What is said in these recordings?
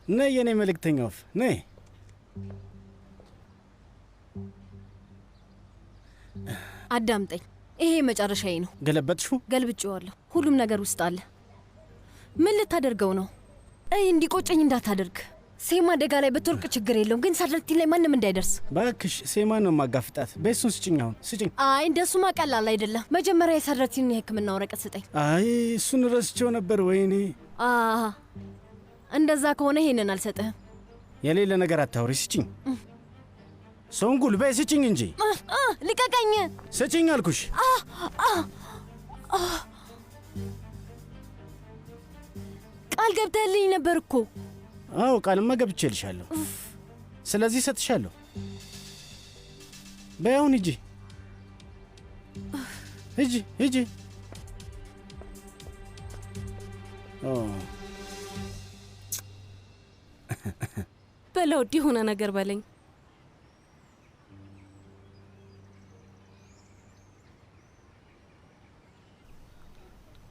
ነይ የኔ መልእክተኛ ወፍ ነይ። አዳምጠኝ፣ ይሄ መጨረሻዬ ነው። ገለበጥሽው? ገልብጬዋለሁ። ሁሉም ነገር ውስጥ አለ። ምን ልታደርገው ነው? እንዲቆጨኝ እንዳታደርግ። ሴማ አደጋ ላይ በትወርቅ ችግር የለውም፣ ግን ሳድረቲን ላይ ማንም እንዳይደርስ ባክሽ። ሴማ ነው ማጋፍጣት። በሱን ስጭኝ፣ አሁን ስጭኝ። አይ እንደሱማ ቀላል አይደለም። መጀመሪያ የሳድረቲን የሕክምና ወረቀት ስጠኝ። አይ እሱን ረስቼው ነበር። ወይኔ። እንደዛ ከሆነ ይሄንን አልሰጥህም። የሌለ ነገር አታውሪ። ስጭኝ። ሶንጉል በይ ስጭኝ እንጂ። ልቀቀኝ። ስጭኝ አልኩሽ። ቃል ገብተህልኝ ነበር እኮ። አዎ ቃልማ ገብቼልሻለሁ። ስለዚህ ሰጥሻለሁ። በይ አሁን ሂጂ ሂጂ ሂጂ። በለው እንዲህ ሆነ ነገር በለኝ።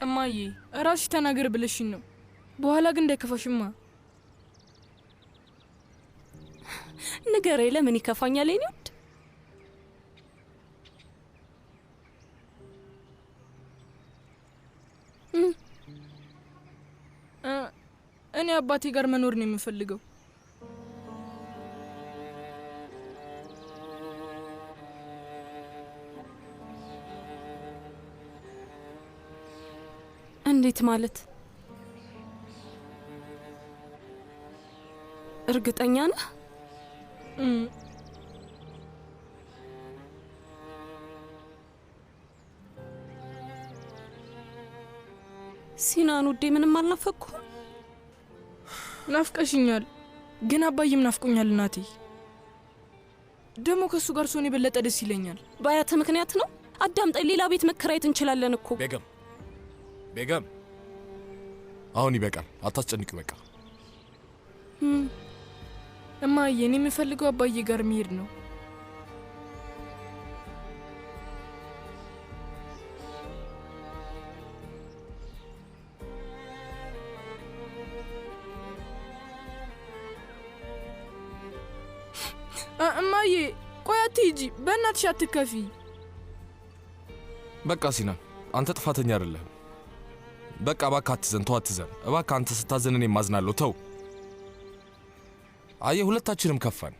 እማዬ እራስሽ ተናገር ብለሽኝ ነው። በኋላ ግን እንዳይከፋሽማ። ንገረኝ፣ ለምን ይከፋኛል? የኔ ውድ እኔ አባቴ ጋር መኖር ነው የምፈልገው። እንዴት ማለት? እርግጠኛ ነህ? ሲናን ውዴ፣ ምንም አልናፈቅኩም? ናፍቀሽኛል፣ ግን አባዬም ናፍቆኛል። እናቴ ደግሞ ከሱ ጋር ሲሆን የበለጠ ደስ ይለኛል። በአያተ ምክንያት ነው? አዳምጠኝ፣ ሌላ ቤት መከራየት እንችላለን እኮ። ቤገም አሁን ይበቃል፣ አታስጨንቂ። በቃ እማዬ፣ እኔ የምፈልገው አባዬ ጋር መሄድ ነው። እማዬ ቆይ አትሂጂ፣ በእናትሽ አትከፊ። በቃ ሲናን፣ አንተ ጥፋተኛ አይደለህም። በቃ እባክህ አትዘን፣ ተው አትዘን እባክህ። አንተ ስታዘን እኔ ማዝናለሁ። ተው። አየህ፣ ሁለታችንም ከፋን።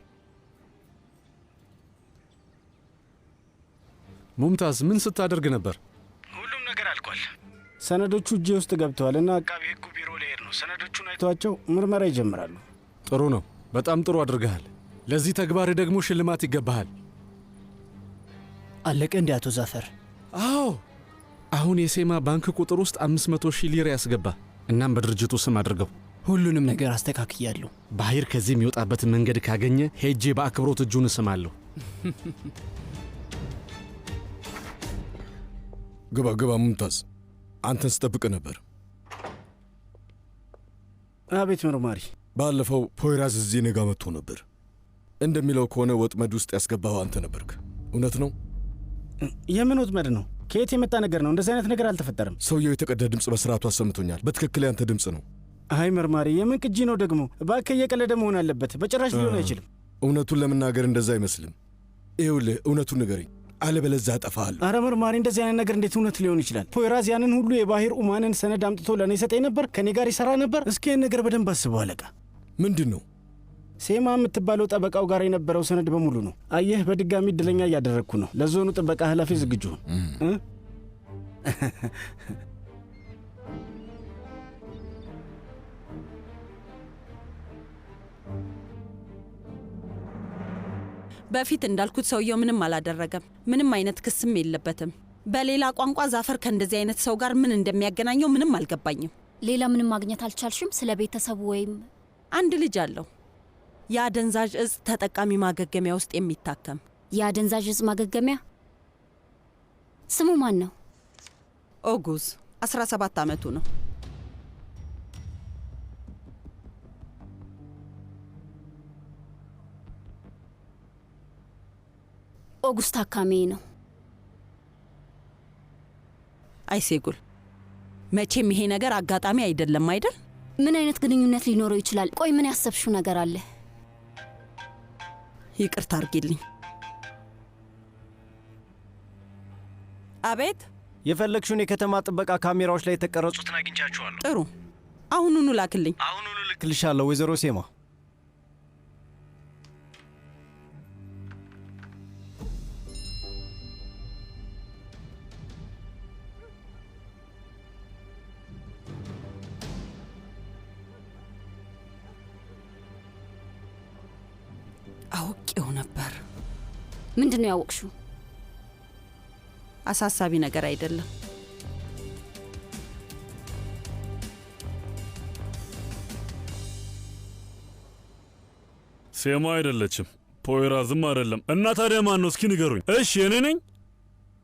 ሙምታዝ ምን ስታደርግ ነበር? ሁሉም ነገር አልቋል። ሰነዶቹ እጄ ውስጥ ገብተዋል እና አቃቤ ሕጉ ቢሮ ልሄድ ነው። ሰነዶቹን አይተዋቸው ምርመራ ይጀምራሉ። ጥሩ ነው፣ በጣም ጥሩ አድርገሃል። ለዚህ ተግባር ደግሞ ሽልማት ይገባሃል። አለቀ እንዴ አቶ ዛፈር? አዎ፣ አሁን የሴማ ባንክ ቁጥር ውስጥ 500,000 ሊር ያስገባ። እናም በድርጅቱ ስም አድርገው። ሁሉንም ነገር አስተካክያለሁ። ባህር ከዚህ የሚወጣበትን መንገድ ካገኘ ሄጄ በአክብሮት እጁን እስማለሁ። ግባ ግባ። ሙምታዝ፣ አንተን ስጠብቅ ነበር። አቤት መርማሪ። ባለፈው ፖይራዝ እዚህ እኔ ጋ መጥቶ ነበር። እንደሚለው ከሆነ ወጥመድ ውስጥ ያስገባኸው አንተ ነበርክ። እውነት ነው? የምን ወጥመድ ነው? ከየት የመጣ ነገር ነው? እንደዚህ አይነት ነገር አልተፈጠረም። ሰውየው የተቀዳ ድምፅ በስርዓቱ አሰምቶኛል። በትክክል ያንተ ድምፅ ነው። አይ መርማሪ፣ የምን ቅጂ ነው ደግሞ? እባክህ እየቀለደ መሆን አለበት። በጭራሽ ሊሆን አይችልም። እውነቱን ለመናገር እንደዛ አይመስልም። ይኸውልህ፣ እውነቱን ንገረኝ፣ አለበለዚያ አጠፋሃለሁ። አረ መርማሪ፣ እንደዚህ አይነት ነገር እንዴት እውነት ሊሆን ይችላል? ፖይራዝ ያንን ሁሉ የባሂር ኡማንን ሰነድ አምጥቶ ለእኔ ሰጠኝ ነበር። ከእኔ ጋር ይሠራ ነበር። እስኪ ይህን ነገር በደንብ አስበው አለቃ። ምንድን ነው? ሴማ የምትባለው ጠበቃው ጋር የነበረው ሰነድ በሙሉ ነው። አየህ፣ በድጋሚ እድለኛ እያደረግኩ ነው። ለዞኑ ጥበቃ ኃላፊ ዝግጁ ሁን። በፊት እንዳልኩት ሰውየው ምንም አላደረገም። ምንም አይነት ክስም የለበትም። በሌላ ቋንቋ ዛፈር ከእንደዚህ አይነት ሰው ጋር ምን እንደሚያገናኘው ምንም አልገባኝም። ሌላ ምንም ማግኘት አልቻልሽም? ስለ ቤተሰቡ ወይም? አንድ ልጅ አለው፣ የአደንዛዥ እጽ ተጠቃሚ ማገገሚያ ውስጥ የሚታከም። የአደንዛዥ እጽ ማገገሚያ? ስሙ ማን ነው? ኦጉዝ፣ 17 ዓመቱ ነው። ኦጉስ ታካሚ ነው። አይሴጉል፣ መቼም ይሄ ነገር አጋጣሚ አይደለም አይደል? ምን አይነት ግንኙነት ሊኖረው ይችላል? ቆይ ምን ያሰብሽው ነገር አለ? ይቅርታ አድርጊልኝ። አቤት። የፈለግሽውን የከተማ ጥበቃ ካሜራዎች ላይ የተቀረጹትን አግኝቻችኋለሁ። ጥሩ፣ አሁኑኑ ላክልኝ። አሁኑኑ ልክልሻለሁ ወይዘሮ ሴማ። አውቄው ነበር። ምንድን ነው ያወቅሽው? አሳሳቢ ነገር አይደለም። ሴማ አይደለችም፣ ፖይራዝም አይደለም። እና ታዲያ ማን ነው? እስኪ ንገሩኝ። እሺ እኔ ነኝ።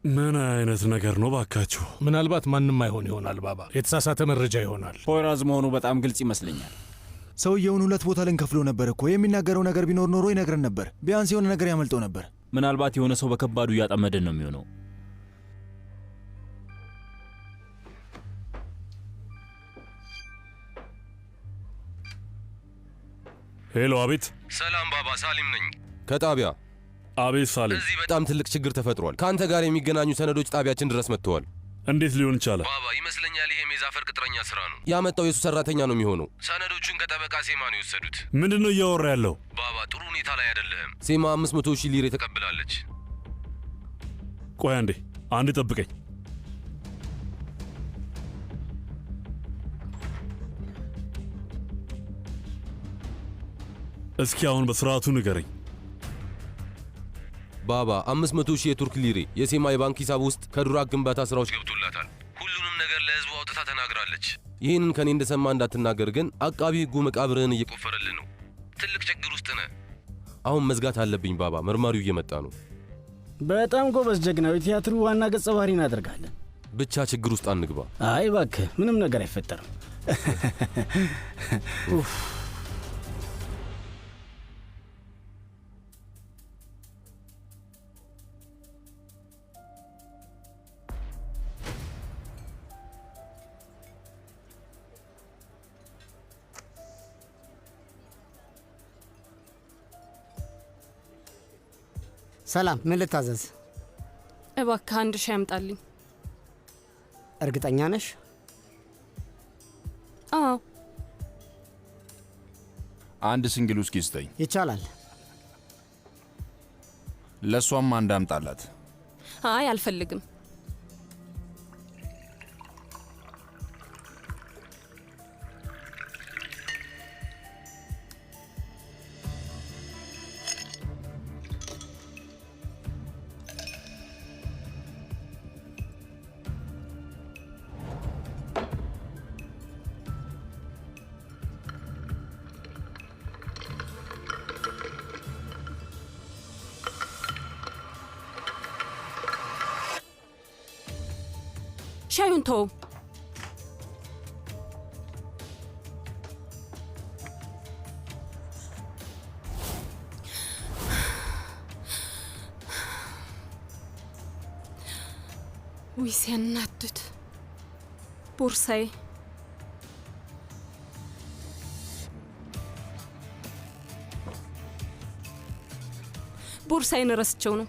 ምን አይነት ነገር ነው ባካችሁ? ምናልባት ማንም አይሆን ይሆናል ባባ፣ የተሳሳተ መረጃ ይሆናል። ፖይራዝ መሆኑ በጣም ግልጽ ይመስለኛል። ሰውየውን 2 ቦታ ልንከፍለው ነበር እኮ። የሚናገረው ነገር ቢኖር ኖሮ ይነግረን ነበር። ቢያንስ የሆነ ነገር ያመልጠው ነበር። ምናልባት የሆነ ሰው በከባዱ እያጠመደን ነው የሚሆነው። ሄሎ። አቤት። ሰላም ባባ፣ ሳሊም ነኝ ከጣቢያ። አቤት ሳሊም። እዚህ በጣም ትልቅ ችግር ተፈጥሯል። ከአንተ ጋር የሚገናኙ ሰነዶች ጣቢያችን ድረስ መጥተዋል። እንዴት ሊሆን ይቻላል? ባባ ይመስለኛል ይሄም የዛፈር ቅጥረኛ ስራ ነው። ያመጣው የሱ ሰራተኛ ነው የሚሆነው። ሰነዶቹን ከጠበቃ ሴማ ነው የወሰዱት። ምንድን ነው እያወራ ያለው? ባባ ጥሩ ሁኔታ ላይ አይደለህም። ሴማ 500,000 ሊሬ ተቀብላለች። ቆይ አንዴ ጠብቀኝ። እስኪ አሁን በስርዓቱ ንገረኝ። ባባ 500,000 የቱርክ ሊሬ የሴማ የባንክ ሂሳብ ውስጥ ከዱራግ ግንባታ ስራዎች ገብቶላታል። ሁሉንም ነገር ለህዝቡ አውጥታ ተናግራለች። ይህንን ከኔ እንደሰማ እንዳትናገር ግን አቃቢ ህጉ መቃብርህን እየቆፈረልህ ነው። ትልቅ ችግር ውስጥ ነህ። አሁን መዝጋት አለብኝ ባባ፣ መርማሪው እየመጣ ነው። በጣም ጎበዝ ጀግናው፣ የቲያትሩ ዋና ገጸ ባህሪ እናደርጋለን። ብቻ ችግር ውስጥ አንግባ። አይ እባክህ፣ ምንም ነገር አይፈጠርም። ሰላም፣ ምን ልታዘዝ? እባክህ 1 ሻይ አምጣልኝ። እርግጠኛ ነሽ? አዎ። 1 ሲንግል ውስኪ ስጠኝ። ይቻላል። ለሷም 1 አምጣላት። አይ አልፈልግም። ሻዩን ተው። ውይ ሲያናድድ። ቦርሳዬ ቦርሳዬን ረስቸው ነው።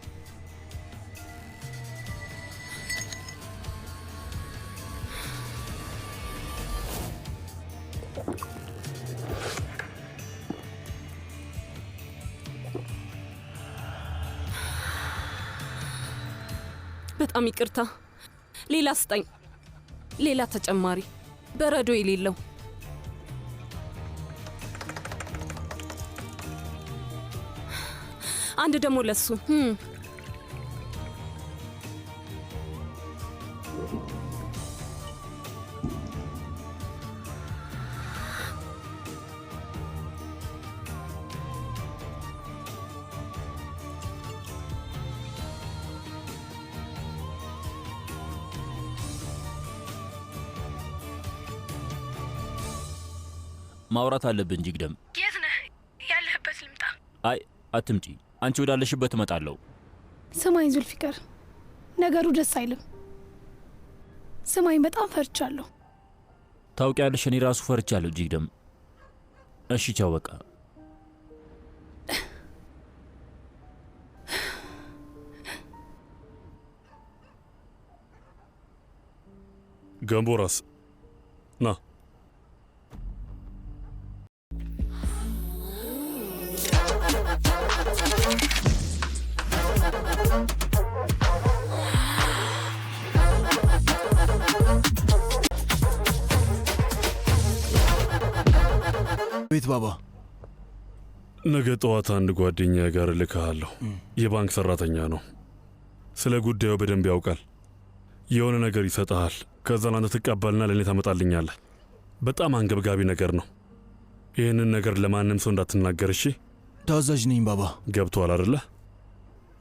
በጣም ይቅርታ። ሌላ ስጠኝ። ሌላ ተጨማሪ በረዶ የሌለው። አንድ ደግሞ ለሱ። ማውራት አለብን። ጅግደም የት ነህ? ያለህበት ልምጣ? አይ አትምጪ። አንቺ ወዳለሽበት እመጣለሁ። ስማኝ ዙልፊቀር፣ ነገሩ ደስ አይልም። ስማኝ፣ በጣም ፈርቻለሁ። ታውቂያለሽ፣ እኔ ራሱ ፈርቻለሁ ጂግደም። እሺ ቻው በቃ። ገንቦ ራስ ና። ቤት ባባ፣ ነገ ጠዋት አንድ ጓደኛ ጋር እልክሃለሁ። የባንክ ሰራተኛ ነው። ስለ ጉዳዩ በደንብ ያውቃል። የሆነ ነገር ይሰጥሃል። ከዛ ላንተ ትቀበልና ለእኔ ታመጣልኛለህ። በጣም አንገብጋቢ ነገር ነው። ይህንን ነገር ለማንም ሰው እንዳትናገር እሺ? ታዛዥ ነኝ ባባ። ገብቶሃል አይደለ?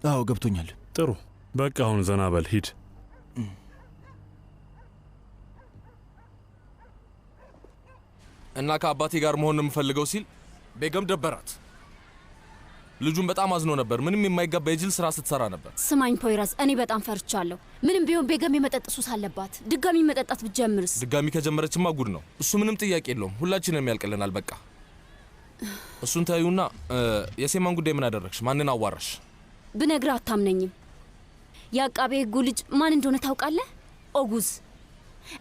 አዎ ገብቶኛል። ጥሩ፣ በቃ አሁን ዘና በል ሂድ። እና ከአባቴ ጋር መሆን የምፈልገው ሲል ቤገም ደበራት። ልጁን በጣም አዝኖ ነበር። ምንም የማይገባ የጅል ስራ ስትሰራ ነበር። ስማኝ ፖይራዝ፣ እኔ በጣም ፈርቻለሁ። ምንም ቢሆን ቤገም የመጠጥ ሱስ አለባት። ድጋሚ መጠጣት ብትጀምርስ? ድጋሚ ከጀመረችማ ጉድ ነው። እሱ ምንም ጥያቄ የለውም። ሁላችንም ያልቅልናል። በቃ እሱን ታዩና፣ የሴማን ጉዳይ ምን አደረግሽ? ማንን አዋራሽ? ብነግርህ አታምነኝም። የአቃቤ ሕጉ ልጅ ማን እንደሆነ ታውቃለህ? ኦጉዝ።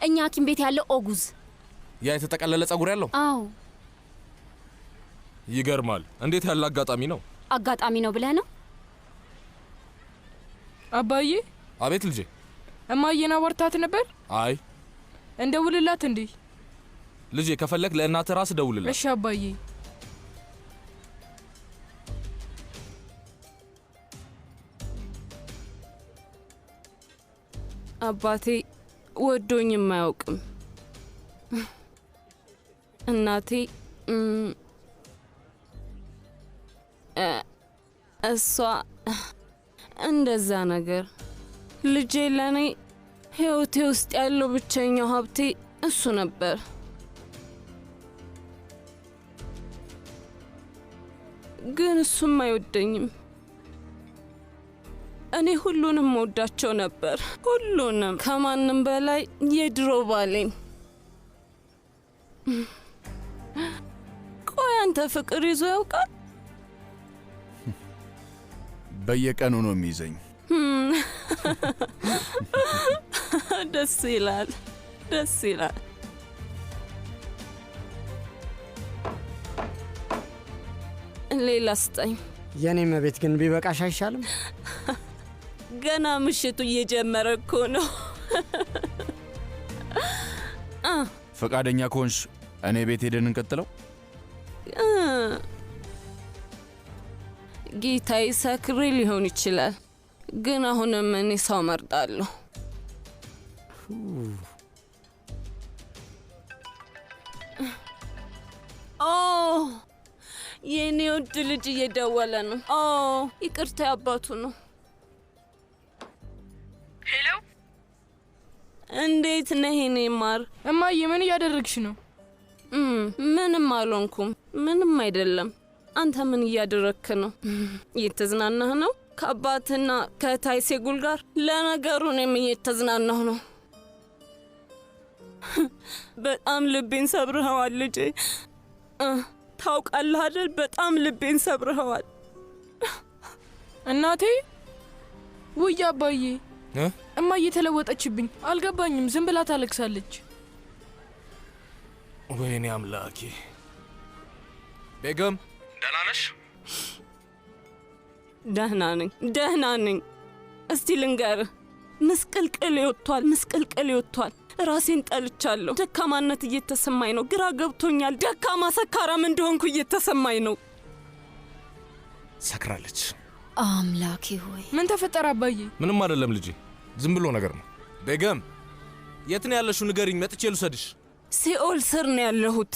እኛ ሐኪም ቤት ያለው ኦጉዝ። ያ የተጠቀለለ ጸጉር ያለው? አዎ። ይገርማል። እንዴት ያለ አጋጣሚ ነው! አጋጣሚ ነው ብለህ ነው? አባዬ። አቤት ልጄ። እማዬን አወርታት ነበር? አይ። እንደውልላት እንዴ? ልጄ ከፈለክ ለእናትህ ራስ ደውልላት። እሺ አባዬ። አባቴ ወዶኝም አያውቅም። እናቴ እሷ እንደዛ ነገር። ልጄ ለኔ ህይወቴ ውስጥ ያለው ብቸኛው ሀብቴ እሱ ነበር። ግን እሱም አይወደኝም። እኔ ሁሉንም ወዳቸው ነበር፣ ሁሉንም፣ ከማንም በላይ የድሮ ባሌን። ቆይ አንተ ፍቅር ይዞ ያውቃል? በየቀኑ ነው የሚይዘኝ። ደስ ይላል፣ ደስ ይላል። ሌላ ስጠኝ። የኔ መቤት ግን ቢበቃሽ አይሻልም? ገና ምሽቱ እየጀመረ እኮ ነው። ፈቃደኛ ከሆንሽ እኔ ቤት ሄደን እንቀጥለው። ጌታዬ ሰክሬ ሊሆን ይችላል፣ ግን አሁንም እኔ ሰው መርጣለሁ። ኦ የኔ ውድ ልጅ እየደወለ ነው። ኦ ይቅርታ፣ አባቱ ነው። ሄሎ፣ እንዴት ነህ የኔ ማር? እማዬ ምን እያደረግሽ ነው? ምንም አልሆንኩም፣ ምንም አይደለም። አንተ ምን እያደረግክ ነው? እየተዝናናህ ነው ከአባትና ከታይሴጉል ጋር? ለነገሩ እኔም እየተዝናናሁ ነው። በጣም ልቤን ሰብርኸዋል ልጄ። ታውቃለህ አይደል? በጣም ልቤን ሰብርኸዋል። እናቴ። ውይ አባዬ፣ እማዬ ተለወጠችብኝ። አልገባኝም። ዝም ብላ ታለቅሳለች። ወይኔ አምላኬ። ቤገም ደህና ነሽ? ደህና ነኝ፣ ደህና ነኝ። እስቲ ልንገርህ፣ ምስቅልቅል ይወጥቷል፣ ምስቅልቅል ይወጥቷል። ራሴን ጠልቻለሁ። ደካማነት እየተሰማኝ ነው። ግራ ገብቶኛል። ደካማ ሰካራም እንደሆንኩ እየተሰማኝ ነው። ሰክራለች። አምላኬ ሆይ፣ ምን ተፈጠረ አባዬ? ምንም አይደለም ልጄ፣ ዝም ብሎ ነገር ነው። ቤገም የት ነው ያለሽው? ንገሪኝ፣ መጥቼ ልውሰድሽ። ሲኦል ስር ነው ያለሁት፣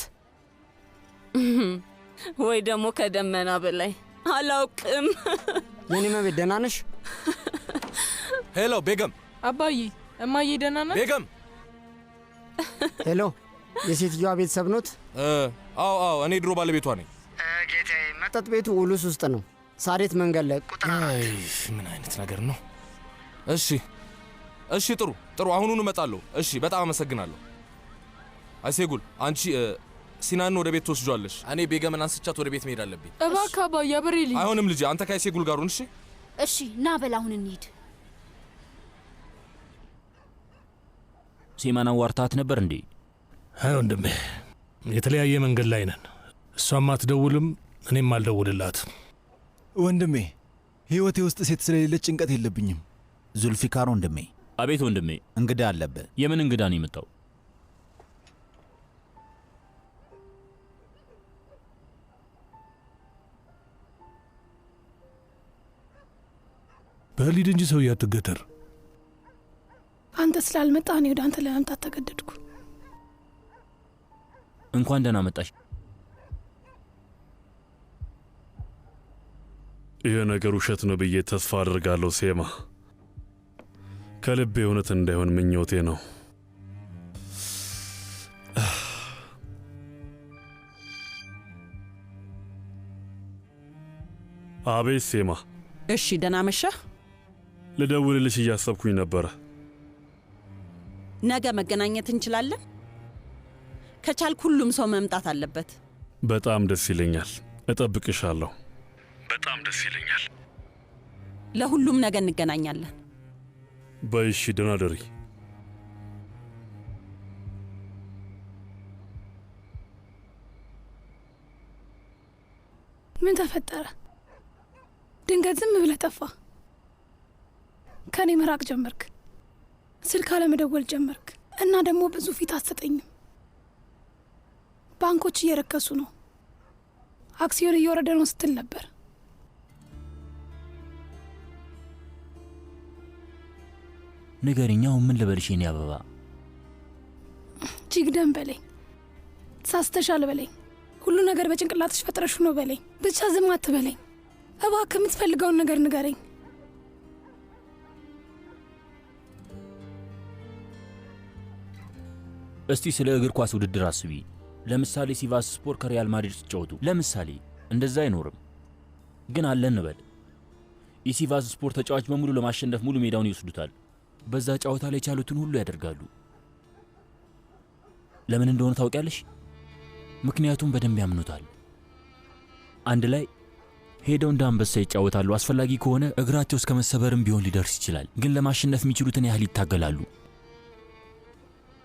ወይ ደግሞ ከደመና በላይ አላውቅም። የኔ መቤት ደህና ነሽ? ሄሎ ቤገም። አባዬ፣ እማዬ ደህና ናት? ቤገም። ሄሎ፣ የሴትዮዋ ቤተሰብ ኖት? አዎ አዎ፣ እኔ ድሮ ባለቤቷ ነኝ። ጌታዬ፣ መጠጥ ቤቱ ውሉስ ውስጥ ነው፣ ሳሬት መንገድ ላይ ቁጥር። ምን አይነት ነገር ነው? እሺ እሺ፣ ጥሩ ጥሩ፣ አሁኑን እመጣለሁ። እሺ፣ በጣም አመሰግናለሁ። አይሴጉል አንቺ ሲናን ወደ ቤት ትወስጇለሽ። እኔ ቤገምን አንስቻት ወደ ቤት መሄድ አለብኝ። እባክህ አባዬ አብሬልኝ። አይሆንም ልጄ፣ አንተ ከአይሴጉል ጋር ሁን። እሺ እሺ፣ ና በል አሁን እንሂድ። ሴማን አዋርታት ነበር እንዴ? አይ ወንድሜ፣ የተለያየ መንገድ ላይ ነን። እሷም አትደውልም፣ እኔም አልደውልላት። ወንድሜ፣ ህይወቴ ውስጥ ሴት ስለሌለች ጭንቀት የለብኝም። ዙልፊካር ወንድሜ። አቤት ወንድሜ። እንግዳ አለብህ። የምን እንግዳ ነው የመጣው? በሊድ እንጂ ሰውዬ አትገተር። አንተ ስላልመጣ እኔ ወደ አንተ ለመምጣት ተገደድኩ። እንኳን ደህና መጣሽ። ይህ ነገር ውሸት ነው ብዬ ተስፋ አድርጋለሁ ሴማ። ከልቤ እውነት እንዳይሆን ምኞቴ ነው። አቤት ሴማ። እሺ፣ ደህና መሸህ። ልደውልልሽ እያሰብኩኝ ነበረ። ነገ መገናኘት እንችላለን? ከቻልክ ሁሉም ሰው መምጣት አለበት። በጣም ደስ ይለኛል። እጠብቅሻለሁ። በጣም ደስ ይለኛል። ለሁሉም ነገ እንገናኛለን። በይሺ፣ ደህና ደሪ። ምን ተፈጠረ? ድንገት ዝም ብለህ ጠፋ። ከኔ መራቅ ጀመርክ። ስልክ አለመደወል ጀመርክ እና ደግሞ ብዙ ፊት አትሰጠኝም። ባንኮች እየረከሱ ነው፣ አክሲዮን እየወረደ ነው ስትል ነበር። ንገሪኛው፣ ምን ልበልሽ የኔ አበባ? ጂግደም በለኝ፣ ተሳስተሻል በለኝ፣ ሁሉ ነገር በጭንቅላትሽ ፈጥረሽ ነው በለኝ። ብቻ ዝም አትበለኝ እባክህ። የምትፈልገውን ነገር ንገረኝ። እስቲ ስለ እግር ኳስ ውድድር አስቢ። ለምሳሌ ሲቫስ ስፖርት ከሪያል ማድሪድ ሲጫወቱ፣ ለምሳሌ እንደዛ አይኖርም፣ ግን አለ እንበል። የሲቫስ ስፖርት ተጫዋች በሙሉ ለማሸነፍ ሙሉ ሜዳውን ይወስዱታል። በዛ ጨዋታ ላይ የቻሉትን ሁሉ ያደርጋሉ። ለምን እንደሆነ ታውቂያለሽ? ምክንያቱም በደንብ ያምኑታል። አንድ ላይ ሄደው እንደ አንበሳ ይጫወታሉ። አስፈላጊ ከሆነ እግራቸው እስከ መሰበርም ቢሆን ሊደርስ ይችላል። ግን ለማሸነፍ የሚችሉትን ያህል ይታገላሉ።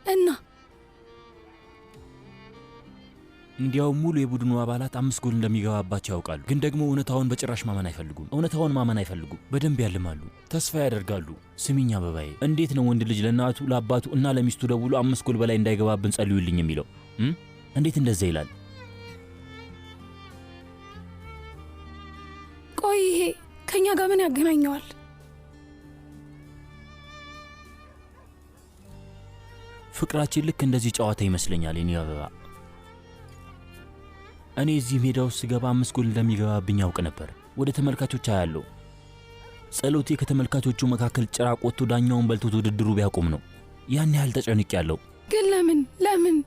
እና እንዲያው ሙሉ የቡድኑ አባላት 5 ጎል እንደሚገባባቸው ያውቃሉ። ግን ደግሞ እውነታውን በጭራሽ ማመን አይፈልጉም። እውነታውን ማመን አይፈልጉም። በደንብ ያልማሉ፣ ተስፋ ያደርጋሉ። ስሚኝ አበባዬ፣ እንዴት ነው ወንድ ልጅ ለእናቱ ለአባቱ እና ለሚስቱ ደውሎ 5 ጎል በላይ እንዳይገባብን ጸልዩልኝ የሚለው? እንዴት እንደዛ ይላል? ቆይ ይሄ ከኛ ጋር ምን ያገናኘዋል? ፍቅራችን ልክ እንደዚህ ጨዋታ ይመስለኛል የኔ አበባ። እኔ እዚህ ሜዳ ውስጥ ስገባ 5 ጎል እንደሚገባብኝ ያውቅ ነበር። ወደ ተመልካቾች አያለሁ። ጸሎቴ ከተመልካቾቹ መካከል ጭራቅ ወጥቶ ዳኛውን በልቶት ውድድሩ ቢያቆም ነው። ያን ያህል ተጨንቄ ያለው። ግን ለምን?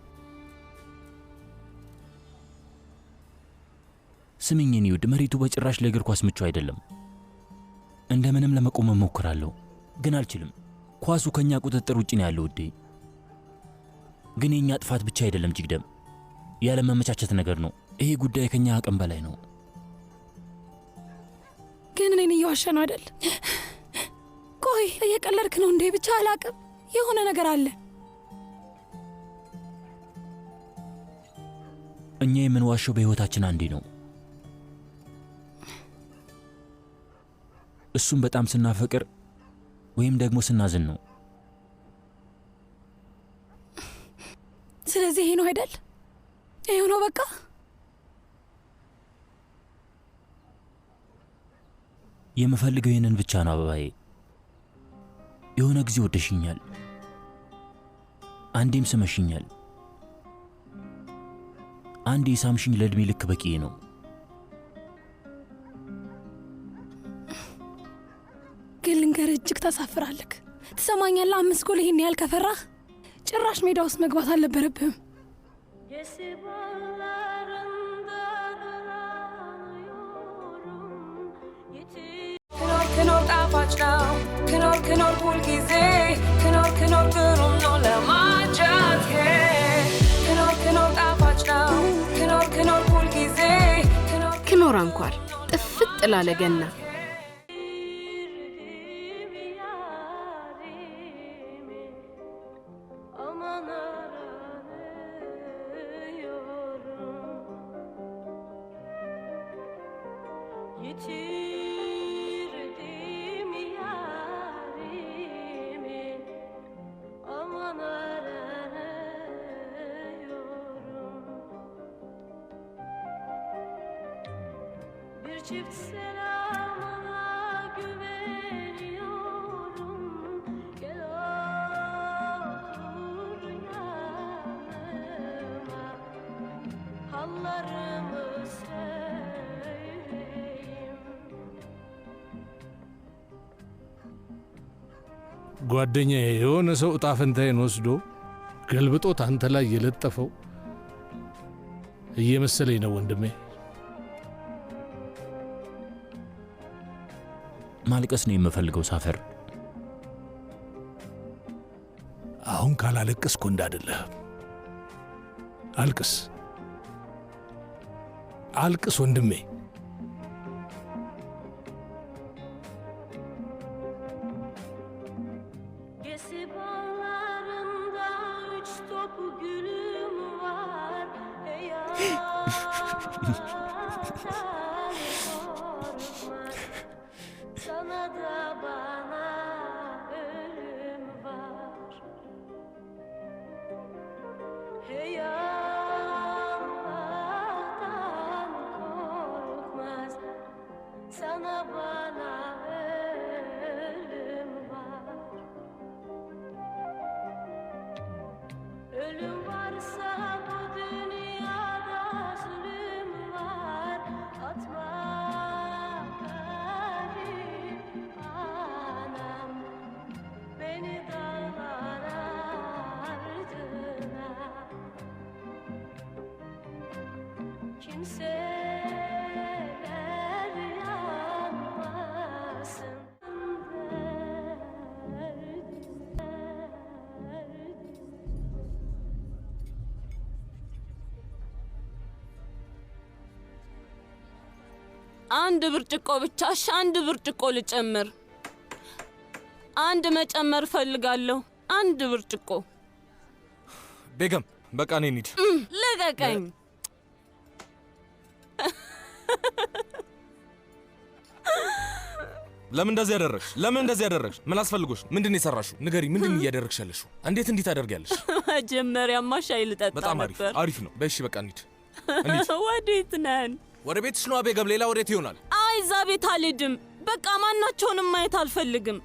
ስምኝ የኔ ውድ፣ መሬቱ በጭራሽ ለእግር ኳስ ምቹ አይደለም። እንደምንም ለመቆም እሞክራለሁ፣ ግን አልችልም። ኳሱ ከኛ ቁጥጥር ውጪ ነው ያለው ውዴ። ግን የኛ ጥፋት ብቻ አይደለም ጂግደም፣ ያለ መመቻቸት ነገር ነው። ይሄ ጉዳይ ከኛ አቅም በላይ ነው። ግን እኔን እየዋሸ ነው አይደል? ቆይ እየቀለድክ ነው እንዴ? ብቻ አላቅም፣ የሆነ ነገር አለ። እኛ የምንዋሸው በሕይወታችን አንዴ ነው። እሱም በጣም ስናፈቅር ወይም ደግሞ ስናዝን ነው። ስለዚህ ይሄ ነው አይደል? ይሄው ነው በቃ። የምፈልገው ይህንን ብቻ ነው አበባዬ። የሆነ ጊዜ ወደሽኛል፣ አንዴም ስመሽኛል። አንዴ ሳምሽኝ ለዕድሜ ልክ በቂዬ ነው። ግን ልንገርህ፣ እጅግ ታሳፍራለህ። ትሰማኛለህ? 5 ጎል ይሄን ያህል ከፈራህ ጭራሽ ሜዳ ውስጥ መግባት አልነበረብህም። ክኖር ጣፋጭ ነው፣ ክኖር ሁልጊዜ ክኖር ግሩም ነው ለማጫት ኖራ እንኳን ጥፍጥ ላለ ገና Çift selamına güveniyorum. Gel otur yanıma, hallarımı söyleyeyim. ጓደኛዬ የሆነ ሰው እጣ ፈንታዬን ወስዶ ገልብጦት አንተ ላይ የለጠፈው እየመሰለኝ ነው ወንድሜ። ማልቀስ ነው የምፈልገው ሳፈር። አሁን ካላለቀስኩ እንዳደለህ አልቅስ አልቅስ ወንድሜ። Kesip allarımda 3 top gülüm var. Hey ya. Sana da bana ölüm var. Hey Allah'tan korkmaz. Sana bana ölüm var. Ölüm varsa bu dünyada zulüm var. Atma beni dağlar ardına. Kimseler yanmasın. አንድ ብርጭቆ ብቻ አንድ ብርጭቆ ልጨምር። አንድ መጨመር ፈልጋለሁ። አንድ ብርጭቆ። ቤገም በቃ እኔ እንሂድ። ልቀቀኝ። ለምን እንደዚህ ያደረግሽ? ለምን እንደዚህ ያደረግሽ? ምን አስፈልጎሽ? ምንድን የሰራሽው? ንገሪ፣ ምንድን እያደረግሽ ያለሽው? እንዴት እንዲህ ታደርጊያለሽ? መጀመሪያማ ሻይ ልጠጣ በጣም አሪፍ ነበር። አሪፍ ነው። በእሺ በቃ እንሂድ። ወዴት ነን? ወደ ቤትሽ ነዋ ቤገም። ሌላ ወዴት ይሆናል? አይ እዛ ቤት አልሄድም። በቃ ማናቸውንም ማየት አልፈልግም።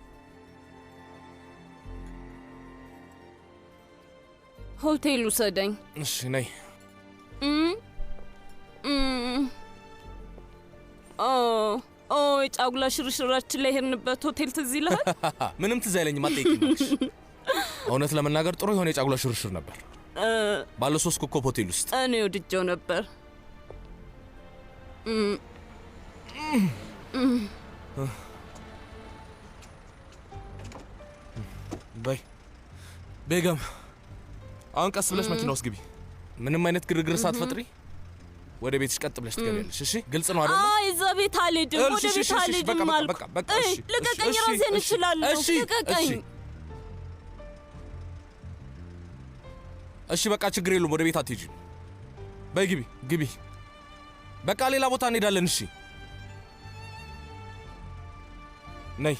ሆቴል ውሰደኝ። እሺ ነይ። የጫጉላ ሽርሽራችን ላይ ሄድንበት ሆቴል ትዝ ይልሃል? ምንም ትዝ አይለኝም። አትጠይቂኝ እባክሽ። እውነት ለመናገር ጥሩ የሆነ የጫጉላ ሽርሽር ነበር። ባለ 3 ኮከብ ሆቴል ውስጥ እኔ ወድጄው ነበር። በይ ቤገም፣ አሁን ቀስ ብለሽ መኪና ውስጥ ግቢ። ምንም አይነት ግርግር ሳትፈጥሪ ወደ ቤትሽ ቀጥ ብለሽ ትገቢያለሽ። እሺ፣ ግልጽ ነው አይደል? አይ እዛ ቤት አልሄድም። ወደ ቤት አልሄድም አልኩ። ልቀቀኝ፣ ራሴን እችላለሁ። ልቀቀኝ። እሺ በቃ ችግር የለውም። ወደ ቤት አትሄጂም። በይ ግቢ ግቢ። በቃ ሌላ ቦታ እንሄዳለን። እሺ ነይ።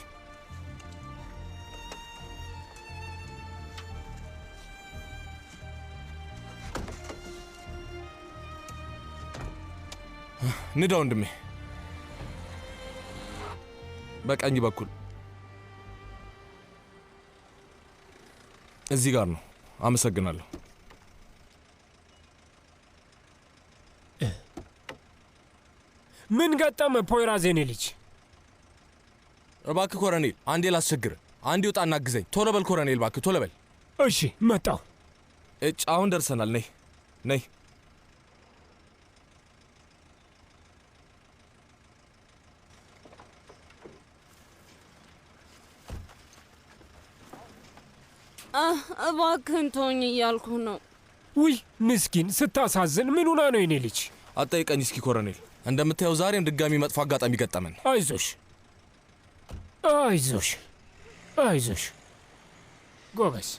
ንዳ ወንድሜ። በቀኝ በኩል እዚህ ጋር ነው። አመሰግናለሁ። ምን ገጠመ ፖይራዝ የኔ ልጅ? እባክህ ኮረኔል፣ አንዴ ላስቸግር። አንዴ ውጣ እናግዘኝ። ቶሎ በል ኮረኔል፣ እባክህ ቶሎ በል። እሺ መጣሁ። አሁን ደርሰናል። ነይ ነይ። እባክህን ተወኝ እያልኩ ነው። ውይ ምስኪን፣ ስታሳዝን። ምን ሆና ነው የኔ ልጅ? አጠይቀኝ እስኪ ኮሎኔል። እንደምታየው ዛሬም ድጋሚ መጥፎ አጋጣሚ ገጠመን። አይዞሽ አይዞሽ አይዞሽ ጎበዝ።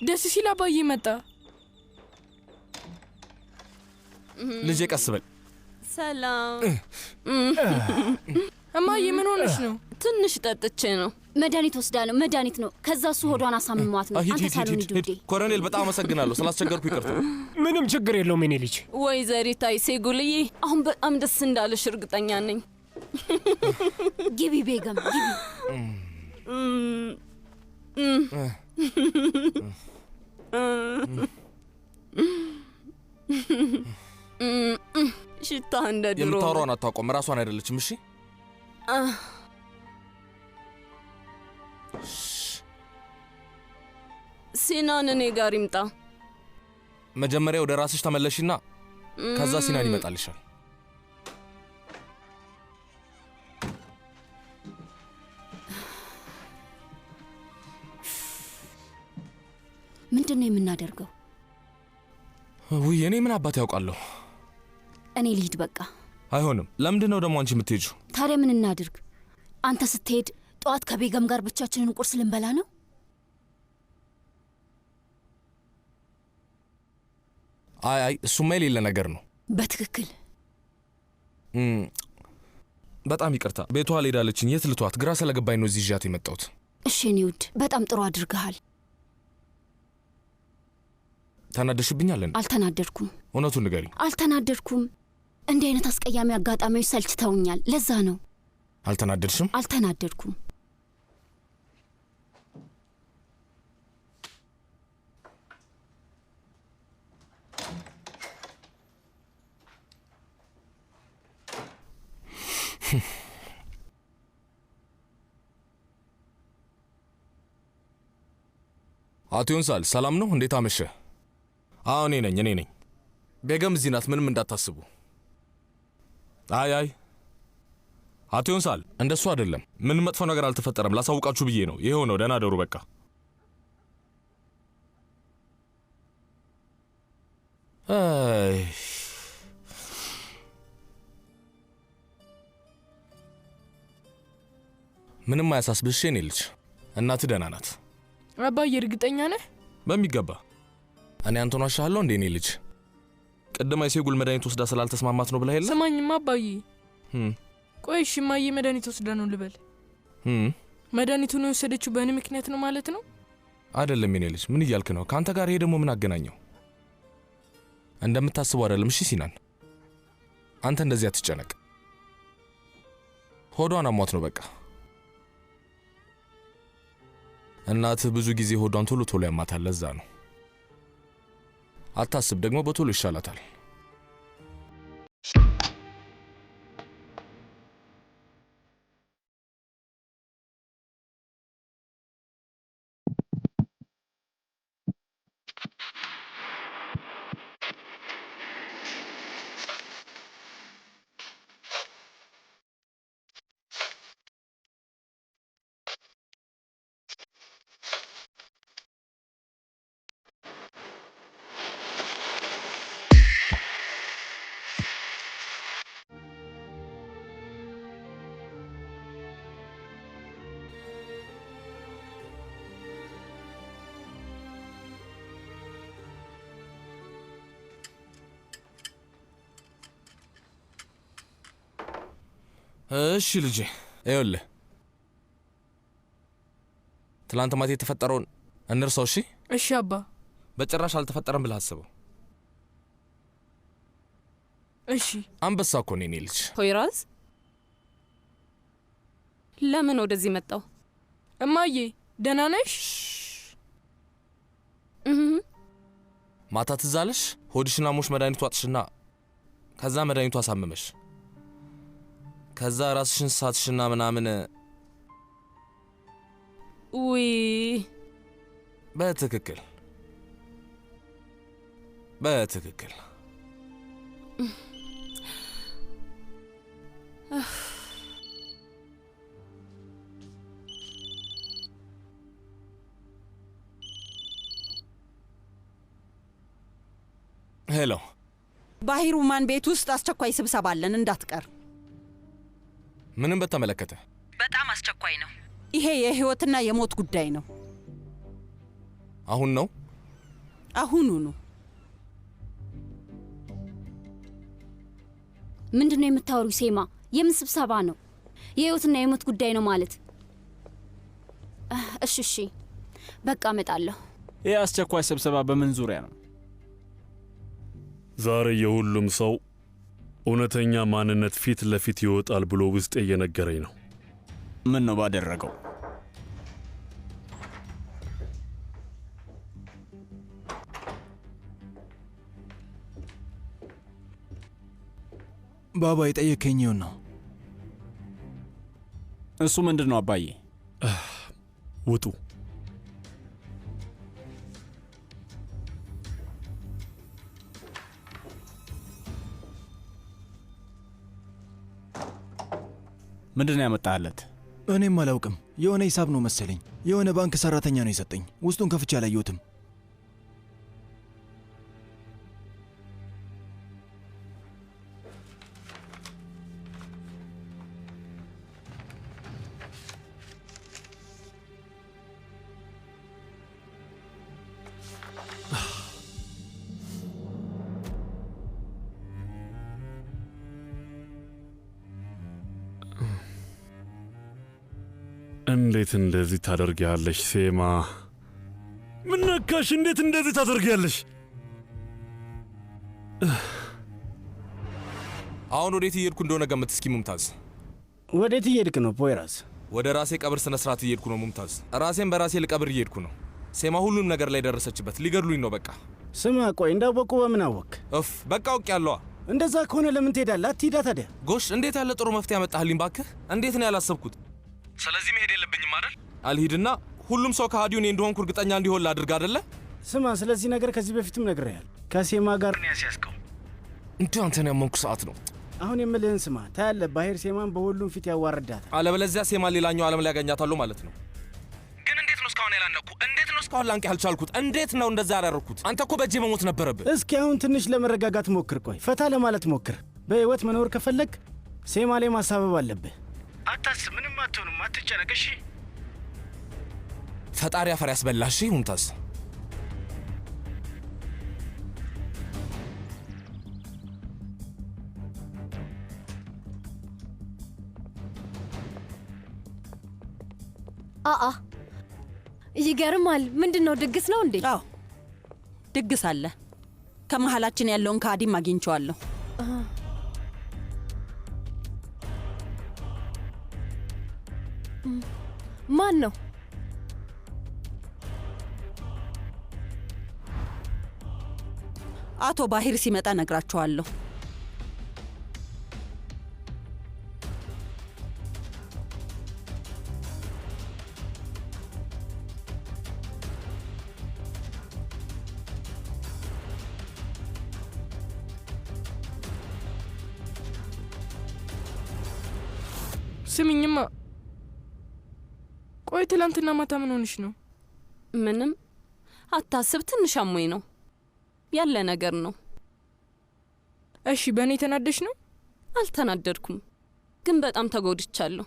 ደስ ሲል አባዬ መጣ። ልጄ ቀስ በል። ሰላም እማዬ፣ ምን ሆነሽ ነው? ትንሽ ጠጥቼ ነው። መድኃኒት ወስዳ ነው። መድኃኒት ነው። ከዛ እሱ ሆዷን አሳምሟት ነው። አንተ ሳሎን ሂድ ውዴ። ኮሎኔል በጣም አመሰግናለሁ ስላስቸገርኩ ይቅርታ። ምንም ችግር የለውም የኔ ልጅ። ወይዘሪት አይሴጉልዬ አሁን በጣም ደስ እንዳለሽ እርግጠኛ ነኝ። ግቢ ቤገም ግቢ። ሽታ እንደ ድሮ የምታወራውን አታውቀውም። ራሷን አይደለችም። እሺ ሲናን እኔ ጋር ይምጣ። መጀመሪያ ወደ ራስሽ ተመለሽና ከዛ ሲናን ይመጣልሻል። ምንድን ነው የምናደርገው? ውይ እኔ ምን አባት ያውቃለሁ። እኔ ልሂድ በቃ። አይሆንም። ለምንድን ነው ደግሞ አንቺ የምትሄጂው? ታዲያ ምን እናድርግ? አንተ ስትሄድ ጠዋት ከቤገም ጋር ብቻችንን ቁርስ ልንበላ ነው? አይ እሱማ የሌለ ነገር ነው። በትክክል በጣም ይቅርታ። ቤቷ ሄዳለችኝ። የት ልቷት? ግራ ስለገባኝ ነው እዚህ ይዣት የመጣሁት። እሺ እኔ ውድ፣ በጣም ጥሩ አድርገሃል። ተናደሽብኛል? አልተናደድኩም። እውነቱን ንገሪኝ። አልተናደድኩም። እንዲህ አይነት አስቀያሚ አጋጣሚዎች ሰልችተውኛል። ለዛ ነው። አልተናደድሽም? አልተናደድኩም። አቶ ዮንሳል ሰላም ነው? እንዴት አመሸ? አዎ እኔ ነኝ። ቤገም እዚህ ናት። ምንም እንዳታስቡ። አይ አቶ ዮንሳል እንደሱ አይደለም። ምን መጥፎ ነገር አልተፈጠረም። ላሳውቃችሁ ብዬ ነው። ይሄው ነው። ደህና ደሩ በቃ። ምንም አያሳስብሽ የኔ ልጅ። እናትህ ደህና ናት። አባዬ እርግጠኛ ነህ? በሚገባ። እኔ አንተን ዋሻለሁ እንዴ? እኔ ልጅ ቅድም አይሴጉል መድኃኒት ወስዳ ስላልተስማማት ነው ብለህ የለ? ስማኝማ አባዬ። ቆይ እሺ እማዬ መድኃኒት ወስዳ ነው ልበል? መድኃኒቱን የወሰደችው በእኔ ምክንያት ነው ማለት ነው? አይደለም የኔ ልጅ። ምን እያልክ ነው? ከአንተ ጋር ይሄ ደግሞ ምን አገናኘው? እንደምታስበው አይደለም። እሺ ሲናን፣ አንተ እንደዚህ አትጨነቅ። ሆዷን አሟት ነው በቃ። እናትህ ብዙ ጊዜ ሆዷን ቶሎ ቶሎ ያማታል። ለዛ ነው። አታስብ፣ ደግሞ በቶሎ ይሻላታል። እሺ ልጄ፣ ይኸውልህ ትላንት ማታ የተፈጠረውን እንርሳው። እሺ እሺ አባ። በጭራሽ አልተፈጠረም ብለህ አስበው። እሺ። አንበሳ እኮ ነው የኔ ልጅ። ሆይራዝ ለምን ወደዚህ መጣው? እማዬ ደህና ነሽ? ማታ ትዝ አለሽ? ሆድሽና ሞሽ መድኃኒቱ አጥሽና ከዛ መድኃኒቱ አሳመመሽ። ከዛ ራስሽን ሳትሽና ምናምን። ውይ በትክክል በትክክል። ሄሎ ባሂር ኡማን ቤት ውስጥ አስቸኳይ ስብሰባ አለን፣ እንዳትቀር። ምንም በተመለከተ? በጣም አስቸኳይ ነው። ይሄ የህይወትና የሞት ጉዳይ ነው። አሁን ነው? አሁኑኑ። ምንድን ነው የምታወሪው ሴማ? የምን ስብሰባ ነው? የህይወትና የሞት ጉዳይ ነው ማለት? እሺ፣ በቃ እመጣለሁ። ይህ አስቸኳይ ስብሰባ በምን ዙሪያ ነው? ዛሬ የሁሉም ሰው እውነተኛ ማንነት ፊት ለፊት ይወጣል ብሎ ውስጤ እየነገረኝ ነው። ምን ነው ባደረገው? ባባ የጠየከኝ ይሁን ነው። እሱ ምንድን ነው አባዬ? ውጡ። ምንድን ነው ያመጣለት? እኔም አላውቅም። የሆነ ሂሳብ ነው መሰለኝ። የሆነ ባንክ ሰራተኛ ነው የሰጠኝ። ውስጡን ከፍቼ አላየሁትም። እንዴት እንደዚህ ታደርጊያለሽ ሴማ? ምን ነካሽ? እንዴት እንደዚህ ታደርጊያለሽ? አሁን ወዴት እየሄድኩ እንደሆነ ገምት እስኪ ሙምታዝ። ወዴት እየሄድክ ነው ፖይራስ? ወደ ራሴ ቀብር ስነ ስርዓት እየሄድኩ ነው ሙምታዝ። ራሴን በራሴ ልቀብር እየሄድኩ ነው። ሴማ ሁሉም ነገር ላይ ደረሰችበት። ሊገድሉኝ ነው በቃ። ስማ ቆይ፣ እንዳወቁ በምን አወቅ? እፍ በቃ አውቅ ያለዋ። እንደዛ ከሆነ ለምን ትሄዳለህ? አትሂዳ ታዲያ። ጎሽ፣ እንዴት ያለ ጥሩ መፍትሄ ያመጣህልኝ ባክህ። እንዴት ነው ያላሰብኩት? ስለዚህ መሄድ የለብኝም አይደል? አልሂድና ሁሉም ሰው ከሃዲው እኔ እንደሆንኩ እርግጠኛ እንዲሆን ላድርግ አይደለ? ስማ፣ ስለዚህ ነገር ከዚህ በፊትም ነግሬሃል። ከሴማ ጋር ነው ያስያዝከው። እንዴ አንተን ያመንኩ ሰዓት ነው። አሁን የምልህን ስማ፣ ታያለህ፣ ባሂር ሴማን በሁሉም ፊት ያዋርዳታል። አለበለዚያ ሴማን ሌላኛው ዓለም ላይ ያገኛታለሁ ማለት ነው። ግን እንዴት ነው እስካሁን ያላነኩ? እንዴት ነው እስካሁን ላንቅ ያልቻልኩት? እንዴት ነው እንደዛ ያላረኩት? አንተ እኮ በእጄ መሞት ነበረብህ። እስኪ አሁን ትንሽ ለመረጋጋት ሞክር። ቆይ ፈታ ለማለት ሞክር። በህይወት መኖር ከፈለግ ሴማ ላይ ማሳበብ አለብህ። አታስብ፣ ምንም አትሆንም፣ አትጨነቅ። እሺ ፈጣሪ አፈር ያስበላሽ ሙምታዝ። ይገርማል። ምንድን ነው? ድግስ ነው እንዴ? አዎ ድግስ አለ። ከመሃላችን ያለውን ከሃዲም አግኝቼዋለሁ። ማን ነው? አቶ ባሂር ሲመጣ ነግራችኋለሁ። ስሚኝማ፣ ቆይ ትላንትና ማታ ምን ሆንሽ ነው? ምንም አታስብ፣ ትንሽ አሞኝ ነው ያለ ነገር ነው። እሺ በእኔ ተናደሽ ነው? አልተናደድኩም፣ ግን በጣም ተጎድቻለሁ።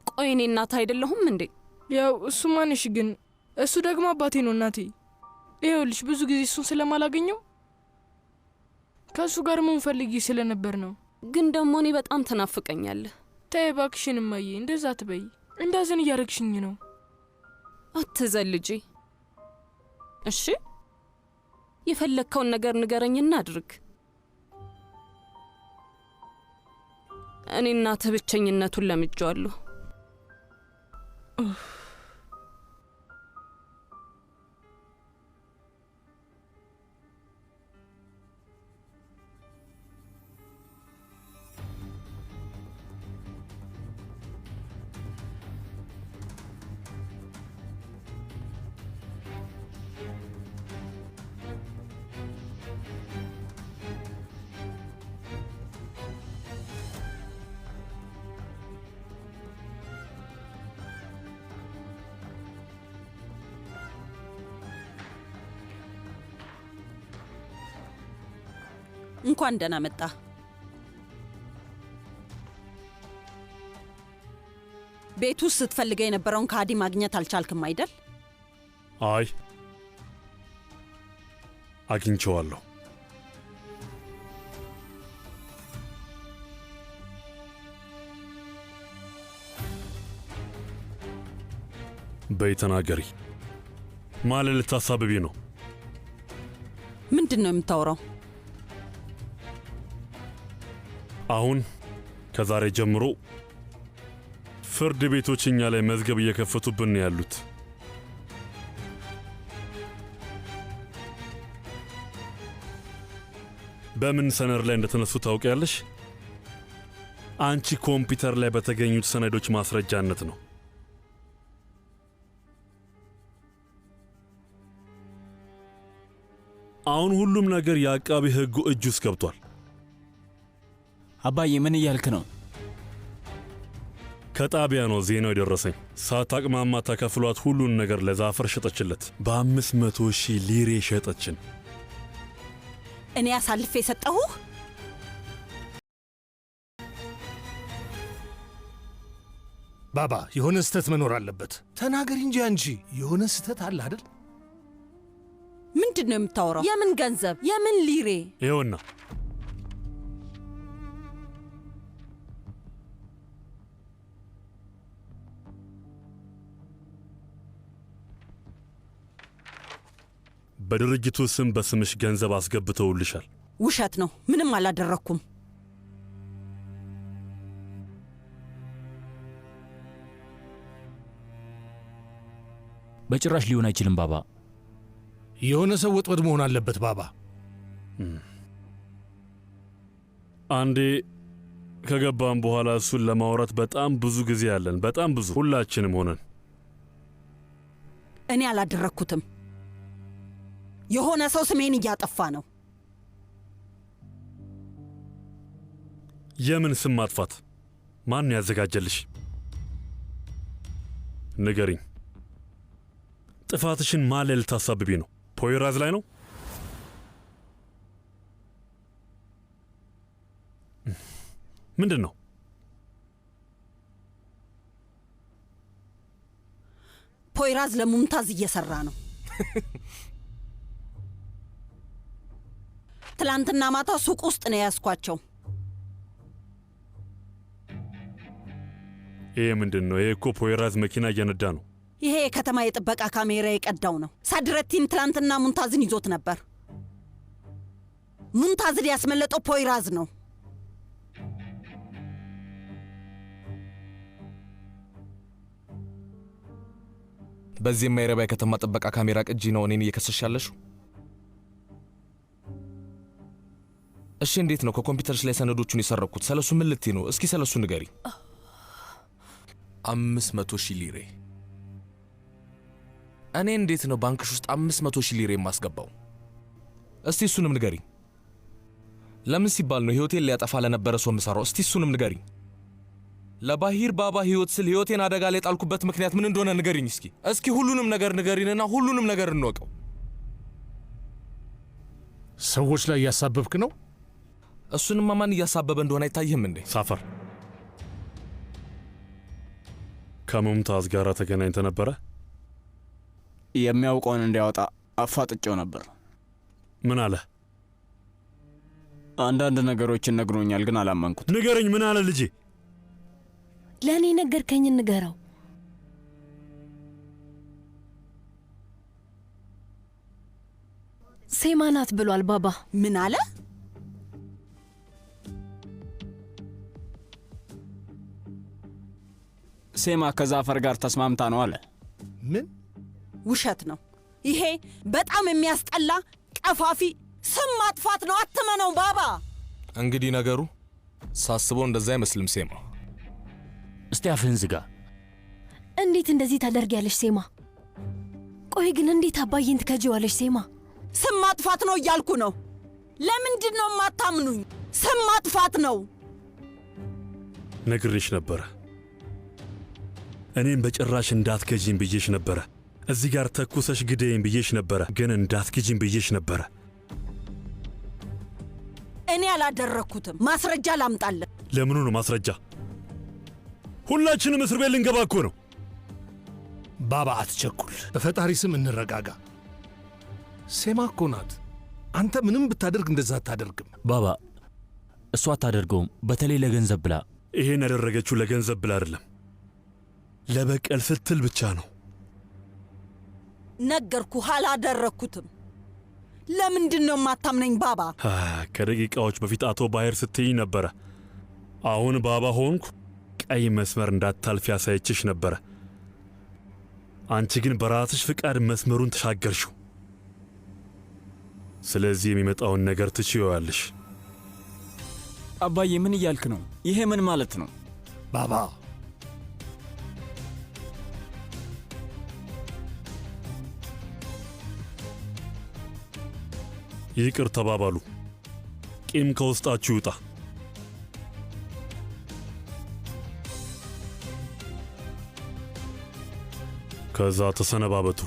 ቆይ እኔ እናት አይደለሁም እንዴ? ያው እሱ ማንሽ፣ ግን እሱ ደግሞ አባቴ ነው እናቴ። ይኸውልሽ ብዙ ጊዜ እሱን ስለማላገኘው ከእሱ ጋር መሆን ፈልጌ ስለነበር ነው። ግን ደግሞ እኔ በጣም ትናፍቀኛለህ። ተይ እባክሽን እማዬ፣ እንደዛ አትበይ። እንዳዘን እያረግሽኝ ነው። አትዘን ልጄ። እሺ የፈለግከውን ነገር ንገረኝና አድርግ። እኔ እናትህ ብቸኝነቱን ለምጄዋለሁ። እንኳን ደህና መጣ። ቤት ውስጥ ስትፈልገው የነበረውን ከሃዲ ማግኘት አልቻልክም አይደል? አይ አግኝቼዋለሁ። በይ ተናገሪ። ማለት ልታሳብቢ ነው? ምንድን ነው የምታወራው? አሁን ከዛሬ ጀምሮ ፍርድ ቤቶች እኛ ላይ መዝገብ እየከፈቱብን ነው ያሉት። በምን ሰነድ ላይ እንደተነሱ ታውቂያለሽ? አንቺ ኮምፒውተር ላይ በተገኙት ሰነዶች ማስረጃነት ነው። አሁን ሁሉም ነገር የአቃቢ ሕጉ እጅ ውስጥ ገብቷል። አባዬ ምን እያልክ ነው? ከጣቢያ ነው ዜናው የደረሰኝ። ሳታቅማማ ተከፍሏት ሁሉን ነገር ለዛፈር ሸጠችለት። በ500,000 ሊሬ ሸጠችን። እኔ አሳልፌ የሰጠሁህ? ባባ የሆነ ስህተት መኖር አለበት። ተናገሪ እንጂ አንቺ። የሆነ ስህተት አለ አይደል? ምንድን ነው የምታወራው? የምን ገንዘብ? የምን ሊሬ? ይኸውና በድርጅቱ ስም በስምሽ ገንዘብ አስገብተውልሻል። ውሸት ነው። ምንም አላደረኩም። በጭራሽ ሊሆን አይችልም ባባ። የሆነ ሰው ወጥመድ መሆን አለበት ባባ። አንዴ ከገባን በኋላ እሱን ለማውራት በጣም ብዙ ጊዜ ያለን፣ በጣም ብዙ፣ ሁላችንም ሆነን። እኔ አላደረኩትም። የሆነ ሰው ስሜን እያጠፋ ነው። የምን ስም ማጥፋት? ማን ያዘጋጀልሽ? ንገሪኝ። ጥፋትሽን ማን ላይ ልታሳብቢ ነው? ፖይራዝ ላይ ነው? ምንድን ነው? ፖይራዝ ለሙምታዝ እየሰራ ነው። ትላንትና ማታ ሱቅ ውስጥ ነው ያስኳቸው። ይሄ ምንድን ነው? ይሄ እኮ ፖይራዝ መኪና እየነዳ ነው። ይሄ የከተማ የጥበቃ ካሜራ የቀዳው ነው። ሳድረቲን ትላንትና ሙንታዝን ይዞት ነበር። ሙንታዝን ያስመለጠው ፖይራዝ ነው። በዚህ የማይረባ የከተማ ጥበቃ ካሜራ ቅጂ ነው እኔን እየከሰሽ ያለሽው? እሺ እንዴት ነው ከኮምፒውተርሽ ላይ ሰነዶቹን የሰረኩት? ስለሱ ምን ልትይ ነው? እስኪ ስለሱ ንገሪ። 500,000 ሊሬ። እኔ እንዴት ነው ባንክሽ ውስጥ 500,000 ሊሬ የማስገባው? እስቲ እሱንም ንገሪ። ለምን ሲባል ነው ህይወቴን ሊያጠፋ ለነበረ ሰው የምሰራው? እስቲ እሱንም ንገሪ። ለባሂር ባባ ህይወት ስል ህይወቴን አደጋ ላይ ጣልኩበት ምክንያት ምን እንደሆነ ንገሪኝ። እስኪ ሁሉንም ነገር ንገሪንና ሁሉንም ነገር እንወቀው። ሰዎች ላይ እያሳበብክ ነው? እሱንማ ማን እያሳበበ እንደሆነ አይታይህም እንዴ? ሳፈር ከሙምታዝ ጋር ተገናኝተ ነበረ? የሚያውቀውን እንዲያወጣ አፋጥጬው ነበር። ምን አለ? አንዳንድ ነገሮችን ነግሮኛል፣ ግን አላመንኩት። ንገረኝ፣ ምን አለ ልጄ? ለእኔ ነገርከኝ፣ ንገረው። ሴማ ናት ብሏል ባባ። ምን አለ? ሴማ ከዛፈር ጋር ተስማምታ ነው አለ። ምን? ውሸት ነው። ይሄ በጣም የሚያስጠላ ቀፋፊ ስም ማጥፋት ነው። አትመነው ባባ። እንግዲህ ነገሩ ሳስበው እንደዛ አይመስልም ሴማ። እስቲ አፍህን ዝጋ። እንዴት እንደዚህ ታደርጊያለሽ ሴማ? ቆይ ግን እንዴት አባዬን ትከጂዋለሽ ሴማ? ስም ማጥፋት ነው እያልኩ ነው። ለምንድን ነው የማታምኑኝ? ስም ማጥፋት ነው። ነግሬሽ ነበረ። እኔም በጭራሽ እንዳትገጂኝ ብዬሽ ነበረ። እዚህ ጋር ተኩሰሽ ግደይኝ ብዬሽ ነበረ፣ ግን እንዳትገጂኝ ብዬሽ ነበረ። እኔ አላደረኩትም። ማስረጃ ላምጣለን። ለምኑ ነው ማስረጃ? ሁላችንም እስር ቤት ልንገባ እኮ ነው። ባባ አትቸኩል፣ በፈጣሪ ስም እንረጋጋ። ሴማ እኮ ናት። አንተ ምንም ብታደርግ እንደዛ አታደርግም። ባባ እሷ አታደርገውም፣ በተለይ ለገንዘብ ብላ። ይሄን ያደረገችው ለገንዘብ ብላ አይደለም፣ ለበቀል ስትል ብቻ ነው። ነገርኩህ፣ አላደረኩትም። ለምንድን ነው የማታምነኝ ባባ? ከደቂቃዎች በፊት አቶ ባየር ስትይኝ ነበረ። አሁን ባባ ሆንኩ። ቀይ መስመር እንዳታልፍ ያሳየችሽ ነበረ። አንቺ ግን በራስሽ ፍቃድ መስመሩን ተሻገርሽው። ስለዚህ የሚመጣውን ነገር ትችይዋለሽ። አባዬ ምን እያልክ ነው? ይሄ ምን ማለት ነው? ባባ ይቅር ተባባሉ። ቂም ከውስጣችሁ ይውጣ። ከዛ ተሰነባበቱ።